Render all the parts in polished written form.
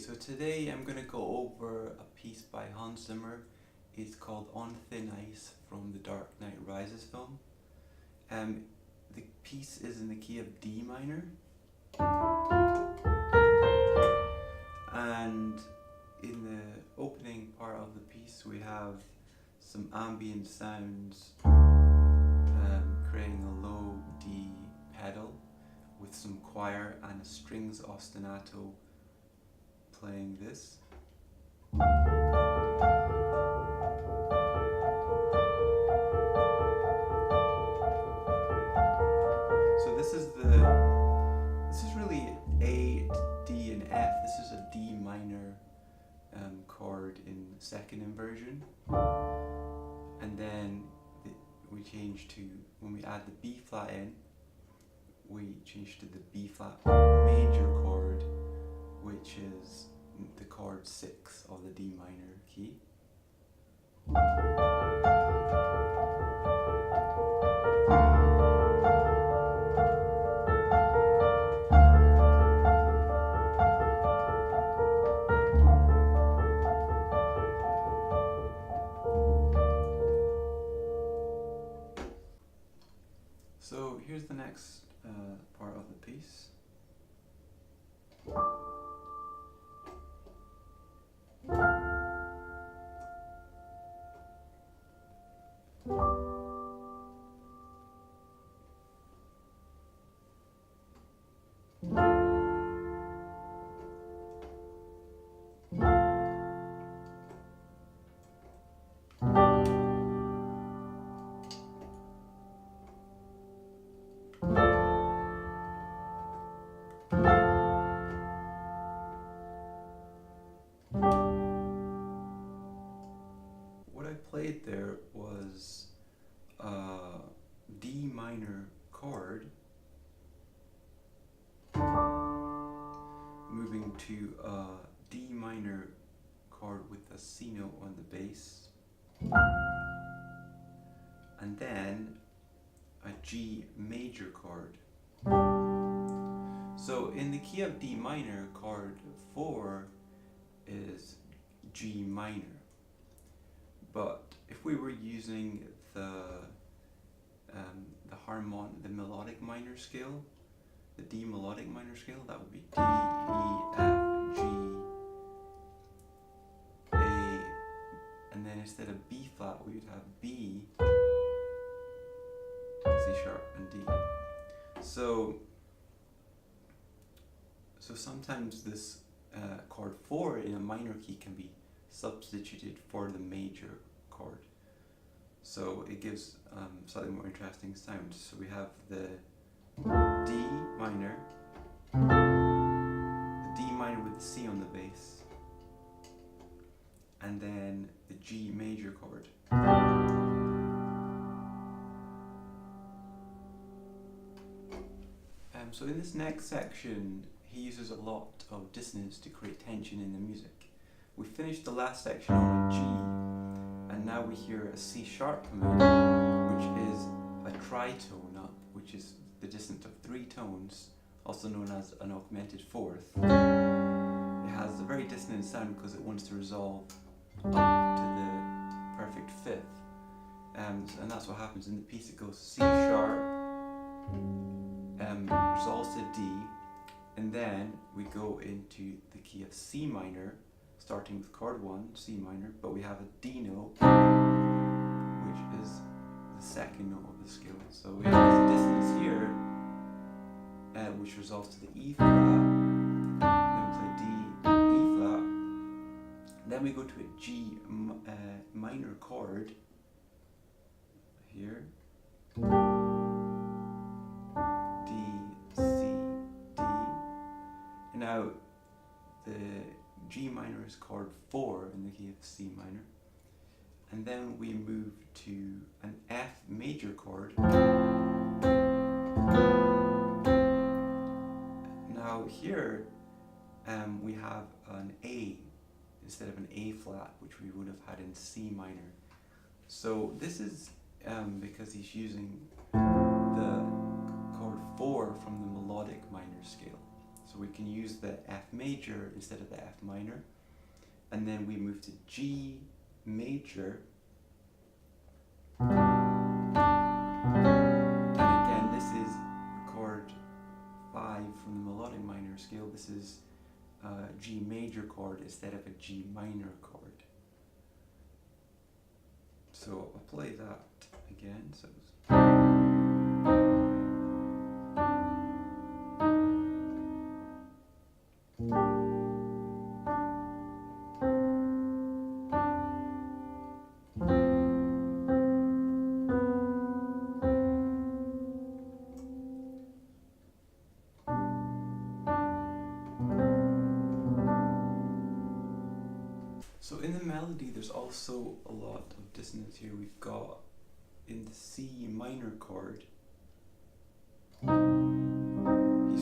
So today I'm going to go over a piece by Hans Zimmer. It's called On Thin Ice from the Dark Knight Rises film. The piece is in the key of D minor. And in the opening part of the piece we have some ambient sounds creating a low D pedal with some choir and a strings ostinato playing this. So this is really A, D and F. This is a D minor chord in the second inversion, and then we change to, when we add the B flat in, we change to the B flat major chord, which is the chord 6 of the D minor key. So here's the next part of the piece. What I played there was a D minor chord moving to a D minor chord with a C note on the bass, and then a G major chord. So in the key of D minor, chord 4 is G minor. But if we were using the melodic minor scale, the D melodic minor scale, that would be D, E, F, G, A, and then instead of B flat we would have B, C sharp, and D. So sometimes this chord 4 in a minor key can be substituted for the major chord, so it gives slightly more interesting sounds. So we have the D minor, the D minor with the C on the bass, and then the G major chord. So in this next section he uses a lot of dissonance to create tension in the music. We finished the last section on a G, and now we hear a C sharp come in, which is a tritone up, which is the dissonance of 3 tones, also known as an augmented fourth. It has a very dissonant sound because it wants to resolve up to the perfect fifth, and that's what happens in the piece. It goes C sharp, resolves to D, and then we go into the key of C minor, starting with chord 1, C minor, but we have a D note, which is the second note of the scale. So we have this dissonance here, which resolves to the E flat, then we play D, E flat, then we go to a G minor chord here, D, C, D, and now the G minor is chord 4 in the key of C minor, and then we move to an F major chord. Now here we have an A instead of an A flat, which we would have had in C minor. So this is because he's using the chord 4 from the melodic minor scale. So we can use the F major instead of the F minor. And then we move to G major. And again, this is chord 5 from the melodic minor scale. This is a G major chord instead of a G minor chord. So I'll play that again. So So in the melody, there's also a lot of dissonance here. We've got in the C minor chord, he's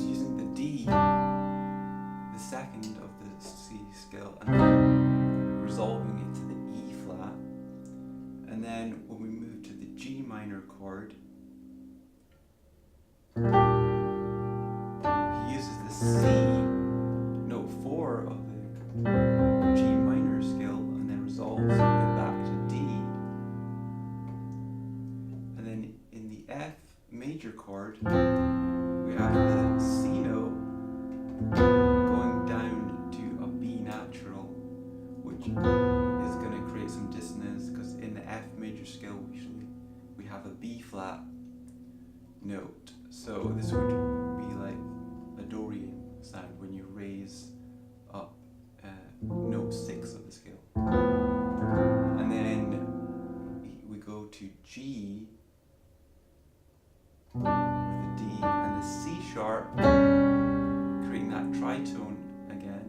using the D, the second of the C scale, and then resolving it to the E flat. And then when we move to the G minor chord, he uses the C, note 4 of the G minor scale, and then resolves it back to D. And then in the F major chord, we have the C note going down to a B natural, which is going to create some dissonance, because in the F major scale usually we have a B flat note. So this would be like a Dorian sound when you raise up note 6 of the scale. And then we go to G with the D and the C sharp, creating that tritone again,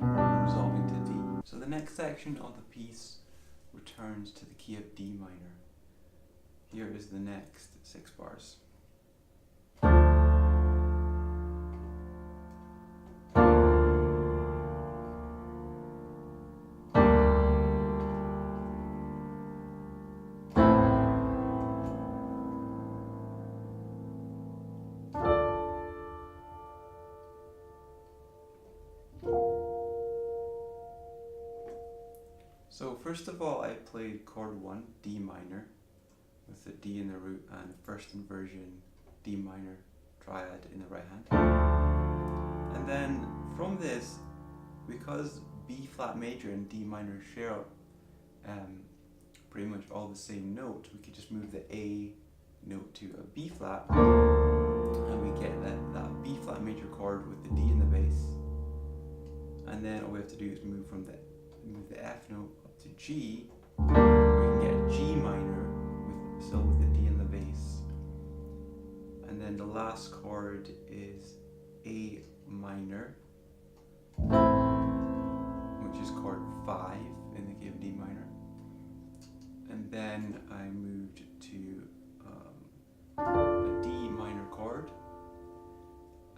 and resolving to D. So the next section of the piece returns to the key of D minor. Here is the next 6 bars. So first of all, I played chord 1, D minor, with the D in the root and first inversion D minor triad in the right hand. And then from this, because B flat major and D minor share pretty much all the same note, we could just move the A note to a B flat, and we get that B flat major chord with the D in the bass. And then all we have to do is move the F note up to G. We can get G minor still with the D in the bass. And then the last chord is A minor, which is chord 5 in the key of D minor. And then I moved to a D minor chord,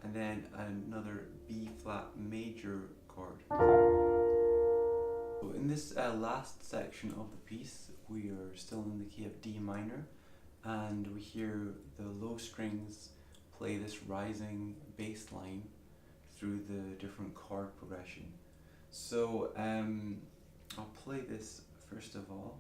and then another B flat major chord. So in this last section of the piece, we are still in the key of D minor, and we hear the low strings play this rising bass line through the different chord progression. So I'll play this first of all.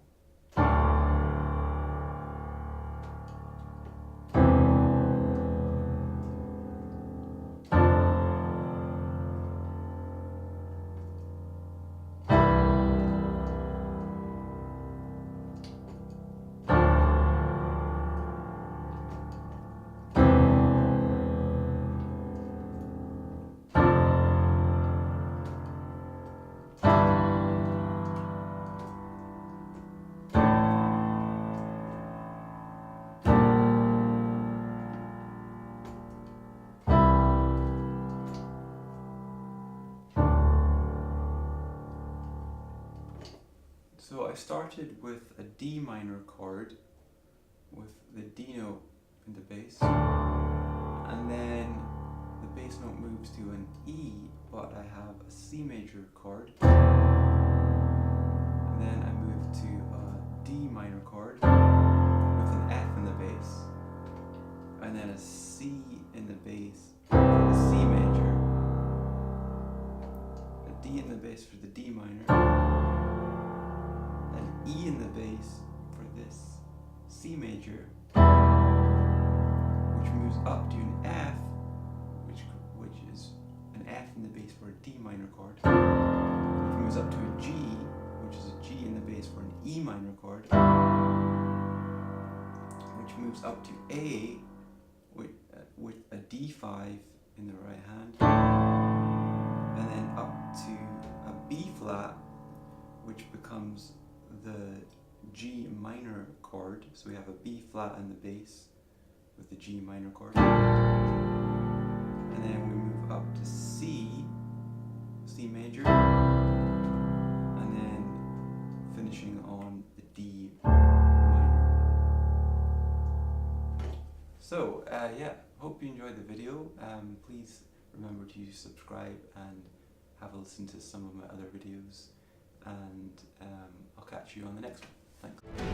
So I started with a D minor chord with the D note in the bass, and then the bass note moves to an E, but I have a C major chord, and then I move to a D minor chord with an F in the bass, and then a C in the bass, and a C major, D in the bass for the D minor, an E in the bass for this C major, which moves up to an F, which is an F in the bass for a D minor chord, which moves up to a G, which is a G in the bass for an E minor chord, which moves up to A with a D5 in the right hand, and then up to a B flat, which becomes the G minor chord. So we have a B flat in the bass with the G minor chord, and then we move up to C major, and then finishing on the D minor. So yeah, hope you enjoyed the video. Please remember to subscribe and have a listen to some of my other videos, and I'll catch you on the next one. Thanks.